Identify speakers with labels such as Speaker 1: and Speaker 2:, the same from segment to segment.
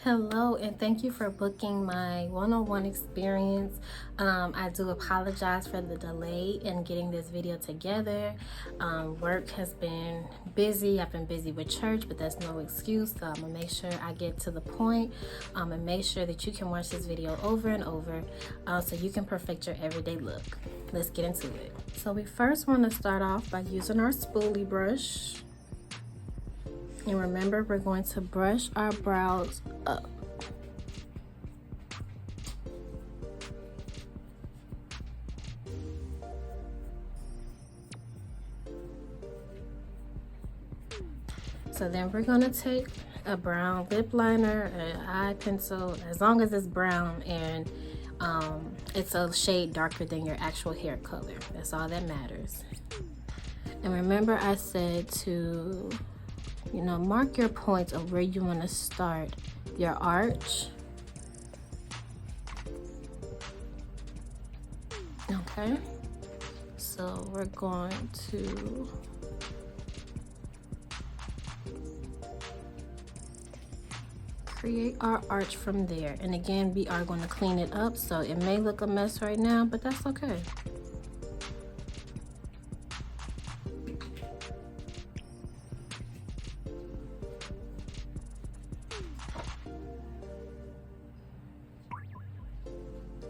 Speaker 1: Hello, and thank you for booking my one-on-one experience. I do apologize for the delay in getting this video together. Work has been busy. I've been busy with church, but that's no excuse. So I'm gonna make sure I get to the point and make sure that you can watch this video over and over so you can perfect your everyday look. Let's get into it. So we first want to start off by using our spoolie brush. And remember, we're going to brush our brows up. So then we're going to take a brown lip liner, an eye pencil, as long as it's brown and it's a shade darker than your actual hair color. That's all that matters. And remember, I said to mark your points of where you want to start your arch. Okay, so we're going to create our arch from there. And again, we are going to clean it up, so it may look a mess right now, but that's okay.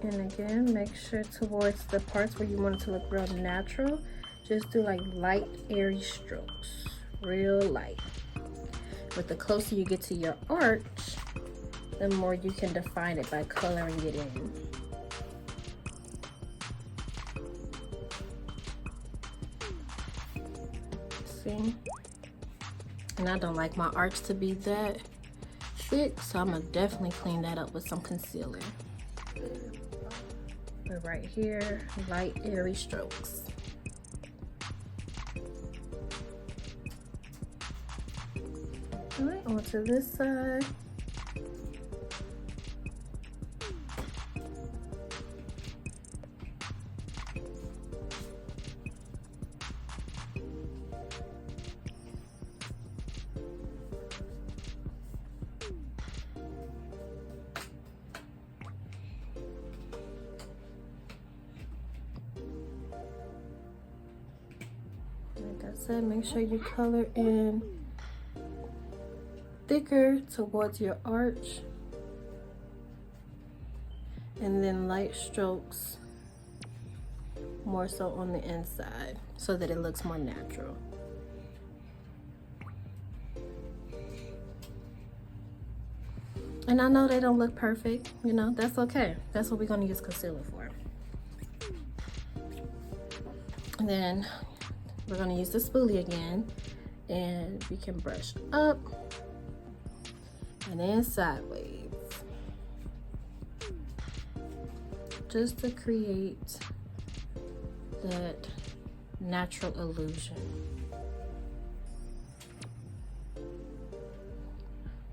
Speaker 1: And again, make sure towards the parts where you want it to look real natural, just do like light, airy strokes, real light. But the closer you get to your arch, the more you can define it by coloring it in. See? And I don't like my arch to be that thick, so I'm gonna definitely clean that up with some concealer. But right here, light, airy strokes. All right, onto this side. Like I said, make sure you color in thicker towards your arch, and then light strokes more so on the inside so that it looks more natural. And I know they don't look perfect, that's okay. That's what we're going to use concealer for. And then we're going to use the spoolie again, and we can brush up and then sideways, just to create that natural illusion.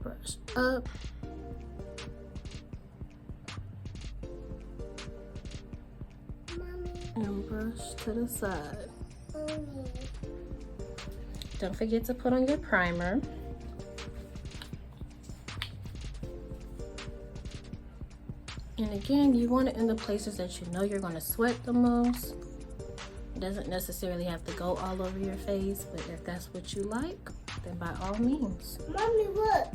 Speaker 1: Brush up and brush to the side. Don't forget to put on your primer. And again, you want it in the places that you know you're going to sweat the most. It doesn't necessarily have to go all over your face, but if that's what you like, then by all means.
Speaker 2: Mommy, look.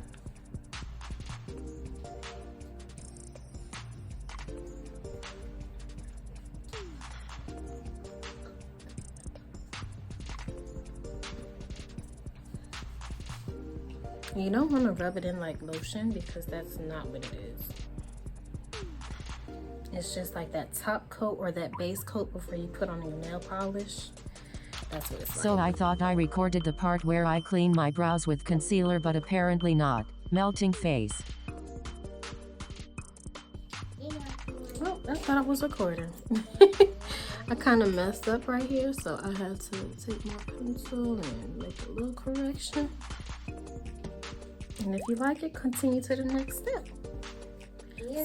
Speaker 1: You don't want to rub it in like lotion, because that's not what it is. It's just like that top coat or that base coat before you put on your nail polish. That's what it's like.
Speaker 3: So I thought I recorded the part where I clean my brows with concealer, but apparently not. Melting face.
Speaker 1: Oh, I thought I was recording. I kind of messed up right here, so I had to take my pencil and make a little correction. And if you like it, continue to the next step.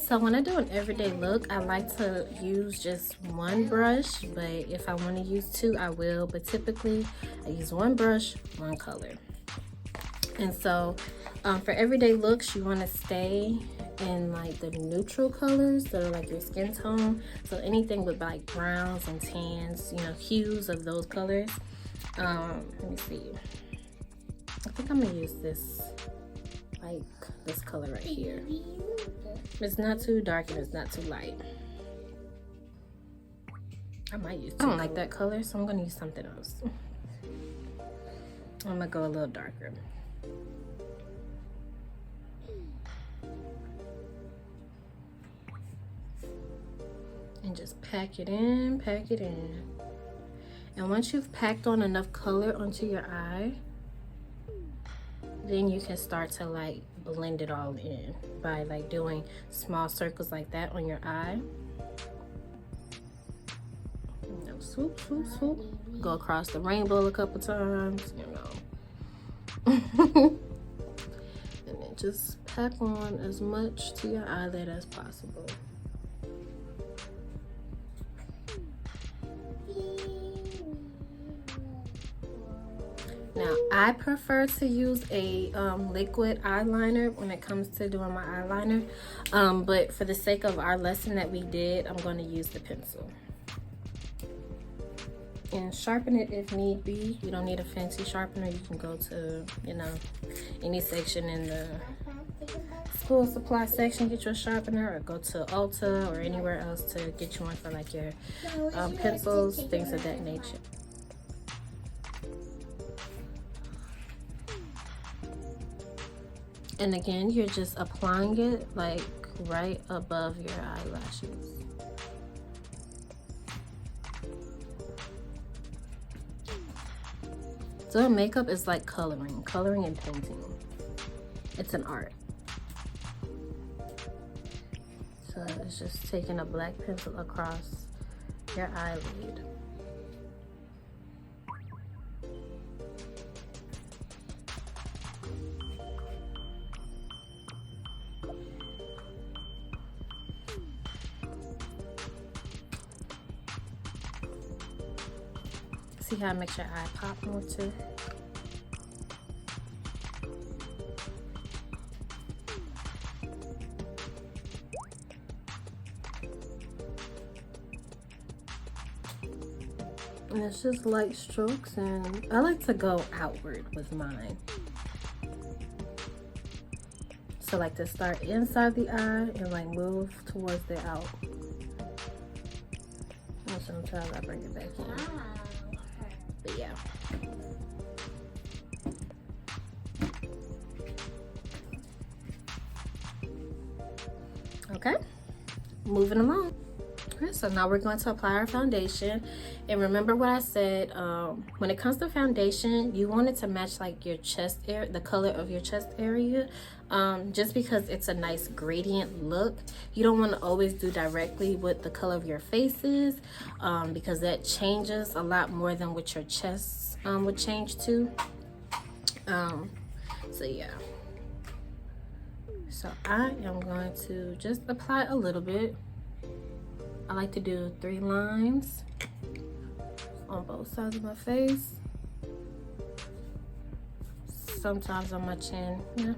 Speaker 1: So when I do an everyday look, I like to use just one brush, but if I want to use two, I will. But typically, I use one brush, one color. And so for everyday looks, you want to stay in like the neutral colors that are like your skin tone. So anything with like browns and tans, you know, hues of those colors. Let me see. I think I'm gonna use this, like this color right here. It's not too dark and it's not too light. I might use, I don't like that color, so I'm gonna use something else. I'm gonna go a little darker. And just pack it in, pack it in. And once you've packed on enough color onto your eye, then you can start to like blend it all in by like doing small circles like that on your eye. You know, swoop, swoop, swoop. Go across the rainbow a couple times, you know. And then just pack on as much to your eyelid as possible. Now, I prefer to use a liquid eyeliner when it comes to doing my eyeliner. But for the sake of our lesson that we did, I'm going to use the pencil. And sharpen it if need be. You don't need a fancy sharpener. You can go to, you know, any section in the school supply section, get your sharpener, or go to Ulta or anywhere else to get you one for like your pencils, things of that nature. And again, you're just applying it like right above your eyelashes. So makeup is like coloring and painting. It's an art. So it's just taking a black pencil across your eyelid. See how it makes your eye pop more too? And it's just light strokes, and I like to go outward with mine. So like to start inside the eye and like move towards the out. And sometimes I bring it back in. But yeah. Okay, moving along. Okay, so now we're going to apply our foundation. And remember what I said, when it comes to foundation, you want it to match like your chest area, the color of your chest area. Just because it's a nice gradient look, you don't want to always do directly what the color of your face is, because that changes a lot more than what your chest would change to. So yeah. So I am going to just apply a little bit. I like to do 3 lines on both sides of my face. Sometimes on my chin. Yeah.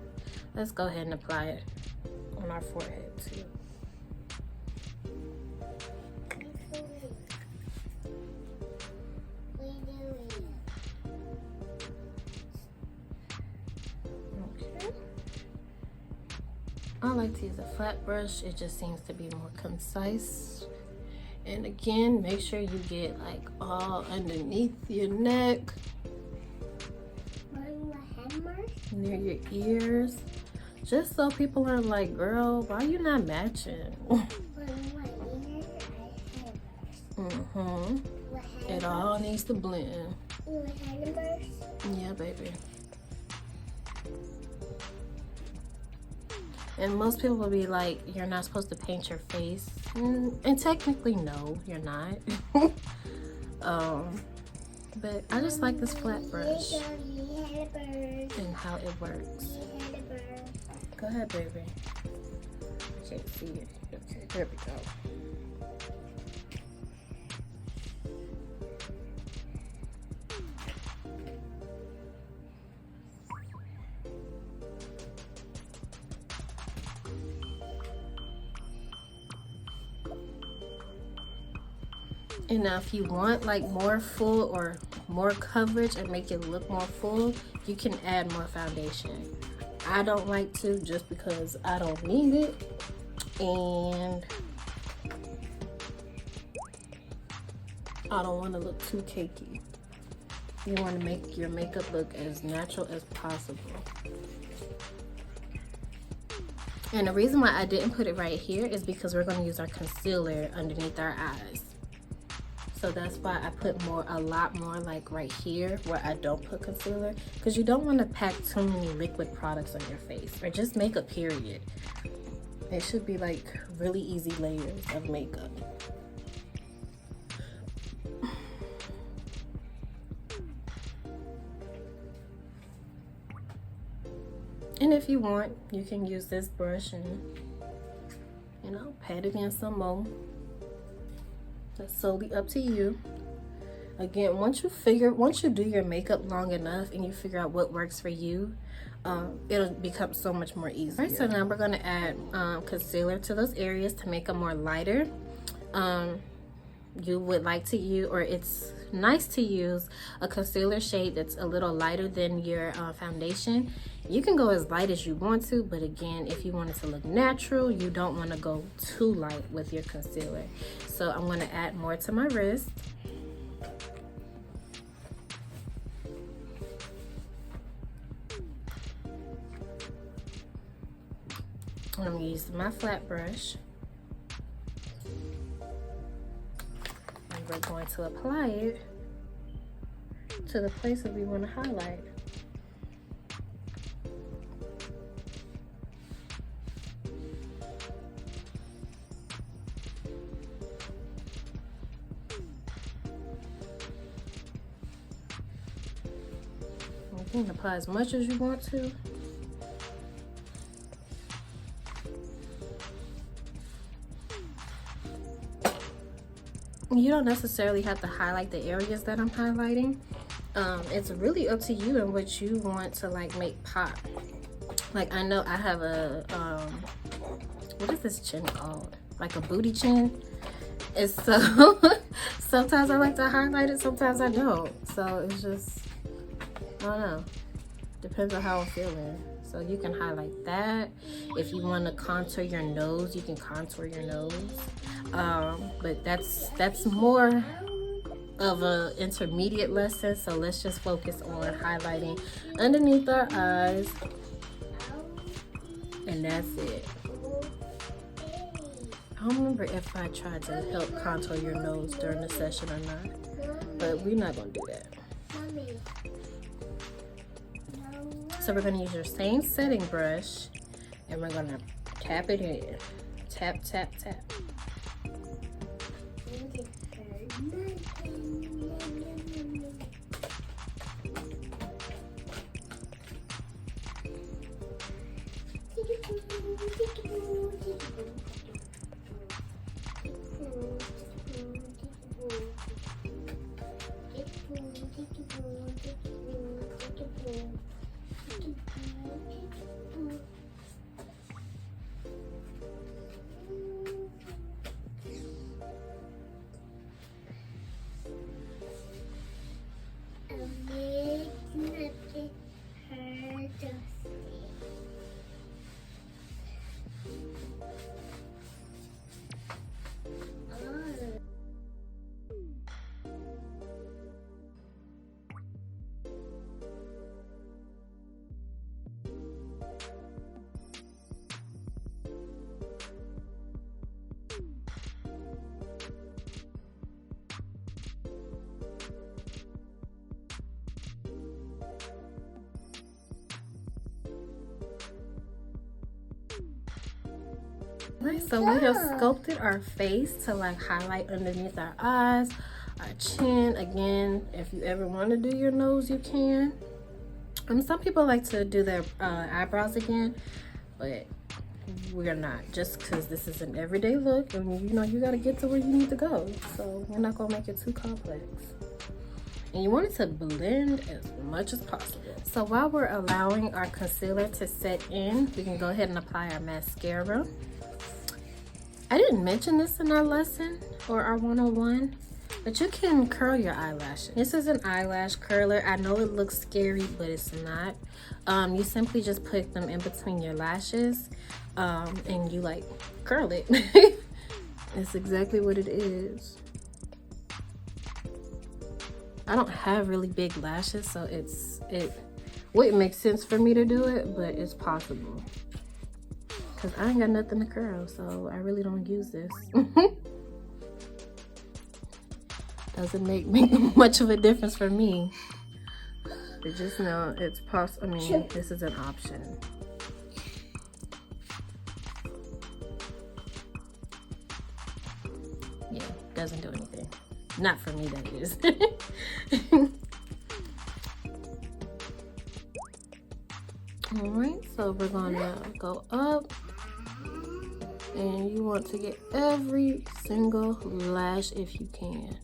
Speaker 1: Let's go ahead and apply it on our forehead too. Okay. I like to use a flat brush. It just seems to be more concise. And again, make sure you get like all underneath your neck, near your ears, just so people are like, girl, why you not matching? It all needs to blend. Yeah, baby. And most people will be like, you're not supposed to paint your face. And technically, no, you're not. But I just like this flat brush and how it works. Go ahead, baby. I can't see it. Okay, there we go. And now if you want like more full or more coverage and make it look more full, you can add more foundation. I don't like to, just because I don't need it, and I don't want to look too cakey. You want to make your makeup look as natural as possible. And the reason why I didn't put it right here is because we're going to use our concealer underneath our eyes. So that's why I put a lot more like right here where I don't put concealer, because you don't want to pack too many liquid products on your face, or just makeup period. It should be like really easy layers of makeup. And if you want, you can use this brush and, you know, pat it in some more. That's solely up to you. Again, once you do your makeup long enough and you figure out what works for you, it'll become so much more easier. All right, so now we're gonna add concealer to those areas to make them more lighter. You would like to use, or it's nice to use, a concealer shade that's a little lighter than your foundation. You can go as light as you want to, but again, if you want it to look natural, you don't want to go too light with your concealer. So I'm going to add more to my wrist. I'm going to use my flat brush. And we're going to apply it to the places we want to highlight. You can apply as much as you want to. You don't necessarily have to highlight the areas that I'm highlighting. It's really up to you and what you want to like make pop. Like, I know I have a what is this chin called? Like a booty chin. And so sometimes I like to highlight it, sometimes I don't. So it's just, I don't know, depends on how I'm feeling. So you can highlight that. If you want to contour your nose, you can contour your nose. But that's more of a intermediate lesson, so let's just focus on highlighting underneath our eyes, and that's it. I don't remember if I tried to help contour your nose during the session or not, but we're not gonna do that. So we're gonna use your same setting brush, and we're gonna tap it in. Tap, tap, tap. Right, so we have sculpted our face to like highlight underneath our eyes, our chin. Again, if you ever want to do your nose, you can. Some people like to do their eyebrows again, but we're not, just because this is an everyday look, and you know you got to get to where you need to go, so we're not gonna make it too complex. And you want it to blend as much as possible. So while we're allowing our concealer to set in, we can go ahead and apply our mascara. I didn't mention this in our lesson or our 101, But you can curl your eyelashes. This is an eyelash curler. I know it looks scary, but it's not. You simply just put them in between your lashes, and you like curl it. It's exactly what it is. I don't have really big lashes, so it wouldn't make sense for me to do it, but it's possible. Cause I ain't got nothing to curl, so I really don't use this. Doesn't make much of a difference for me. But just know it's possible. I mean, this is an option. Yeah, doesn't do anything. Not for me, that is. All right, so we're gonna go up, and you want to get every single lash if you can.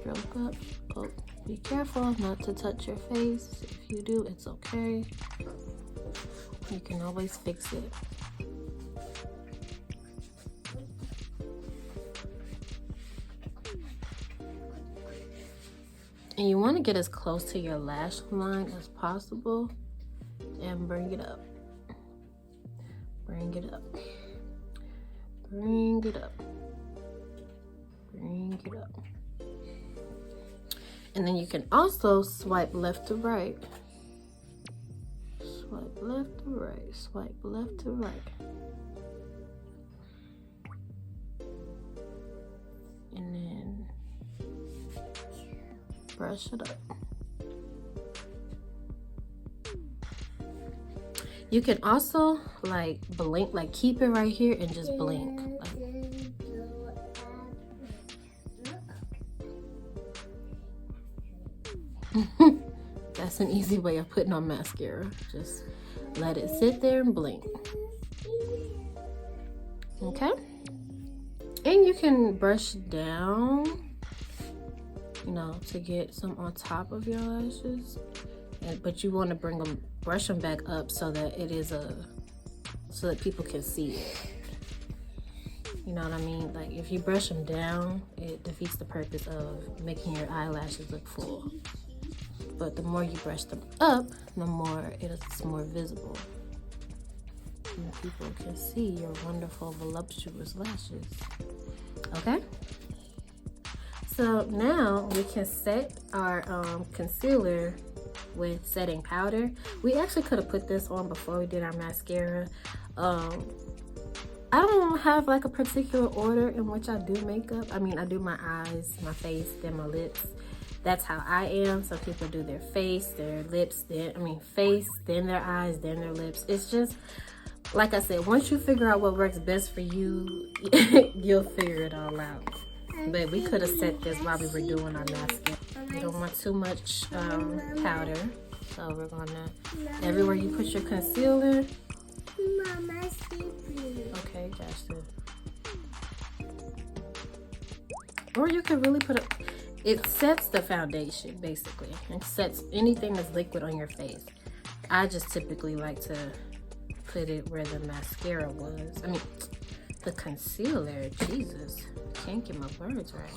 Speaker 1: Stroke up. Oh, be careful not to touch your face. If you do, it's okay. You can always fix it. And you want to get as close to your lash line as possible and bring it up. Bring it up. Bring it up. Bring it up. And then you can also swipe left to right. Swipe left to right. Swipe left to right. And then brush it up. You can also like blink, like keep it right here and just blink. That's an easy way of putting on mascara. Just let it sit there and blink. Okay? And you can brush down, you know, to get some on top of your lashes. But you want to brush them back up so that it is so that people can see it. You know what I mean? Like if you brush them down, it defeats the purpose of making your eyelashes look full. But the more you brush them up, the more it's more visible. And people can see your wonderful, voluptuous lashes. Okay? So now we can set our concealer with setting powder. We actually could have put this on before we did our mascara. I don't have like a particular order in which I do makeup. I mean, I do my eyes, my face, then my lips. That's how I am. Some people do their face, their lips, face, then their eyes, then their lips. It's just, like I said, once you figure out what works best for you, you'll figure it all out. But we could have set this while we were doing our mascara. We don't want too much powder. So we're gonna, everywhere you put your concealer. Okay, gotcha. Or you can really put it sets the foundation, basically. It sets anything that's liquid on your face. I just typically like to put it where the mascara was. I mean, the concealer, Jesus. Can't get my words right.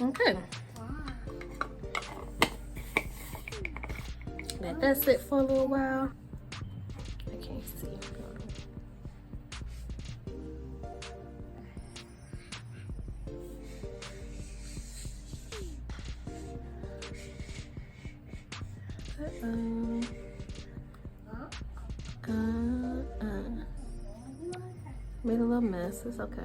Speaker 1: Okay. Let that sit for a little while. I can't see. Made a little mess. It's okay.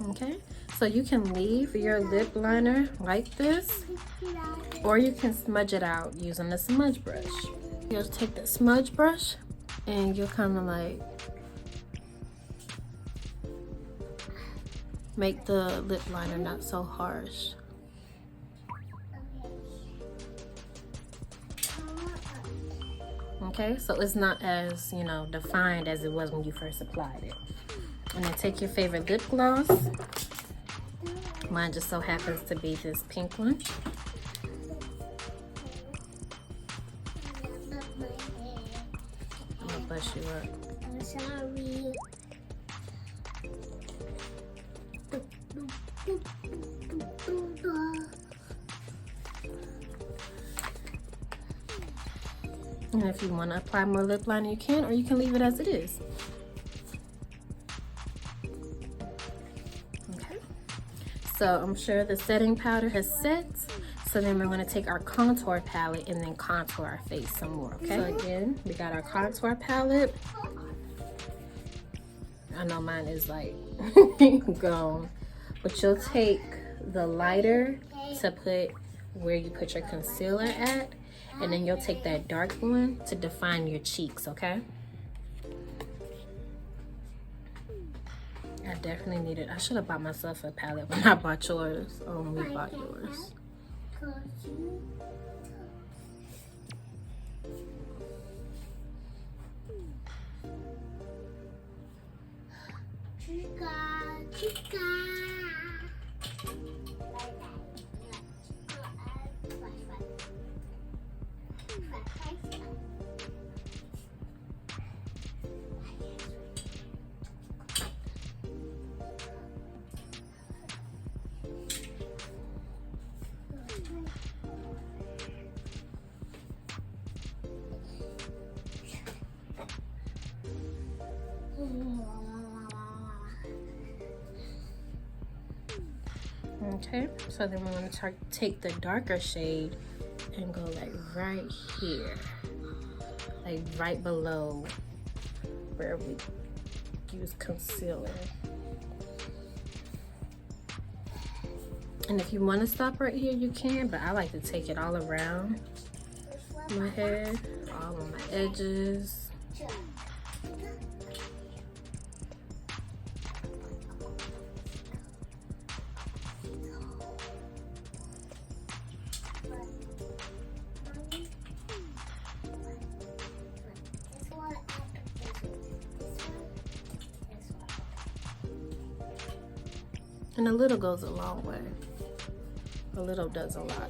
Speaker 1: Okay, so you can leave your lip liner like this, or you can smudge it out using a smudge brush. You'll take the smudge brush and you'll kind of like make the lip liner not so harsh. Okay, so it's not as, you know, defined as it was when you first applied it. And then take your favorite lip gloss. Mine just so happens to be this pink one. I'm gonna bust you up.
Speaker 2: I'm sorry.
Speaker 1: And if you want to apply more lip liner, you can, or you can leave it as it is. Okay. So I'm sure the setting powder has set. So then we're going to take our contour palette and then contour our face some more. Okay. So again, we got our contour palette. I know mine is like gone, but you'll take the lighter to put where you put your concealer at, and then you'll take that dark one to define your cheeks, okay? I definitely needed, I should have bought myself a palette when I bought yours, or when we bought yours. Okay, so then we're going to take the darker shade and go like right here, like right below where we use concealer. And if you want to stop right here, you can, but I like to take it all around my head, all on my edges. And a little goes a long way. A little does a lot.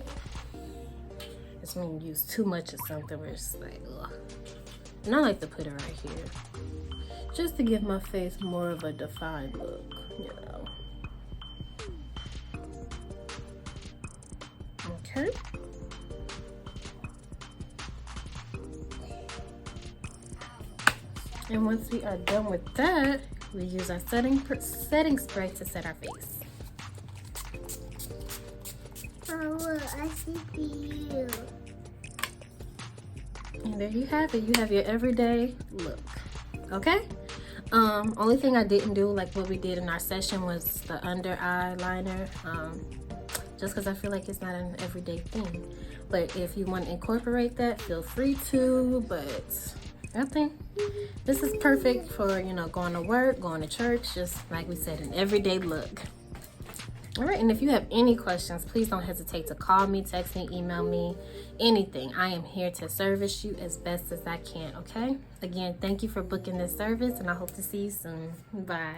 Speaker 1: It's when you use too much of something where it's like, ugh. And I like to put it right here, just to give my face more of a defined look, you know. Okay. And once we are done with that, we use our setting spray to set our face.
Speaker 2: Oh, I see you.
Speaker 1: And there you have it. You have your everyday look. Okay? Only thing I didn't do, like what we did in our session, was the under eye liner. Just because I feel like it's not an everyday thing. But if you want to incorporate that, feel free to. But I think this is perfect for, you know, going to work, going to church, just like we said, an everyday look. All right, and if you have any questions, please don't hesitate to call me, text me, email me, anything. I am here to service you as best as I can, okay? Again, thank you for booking this service, and I hope to see you soon. Bye.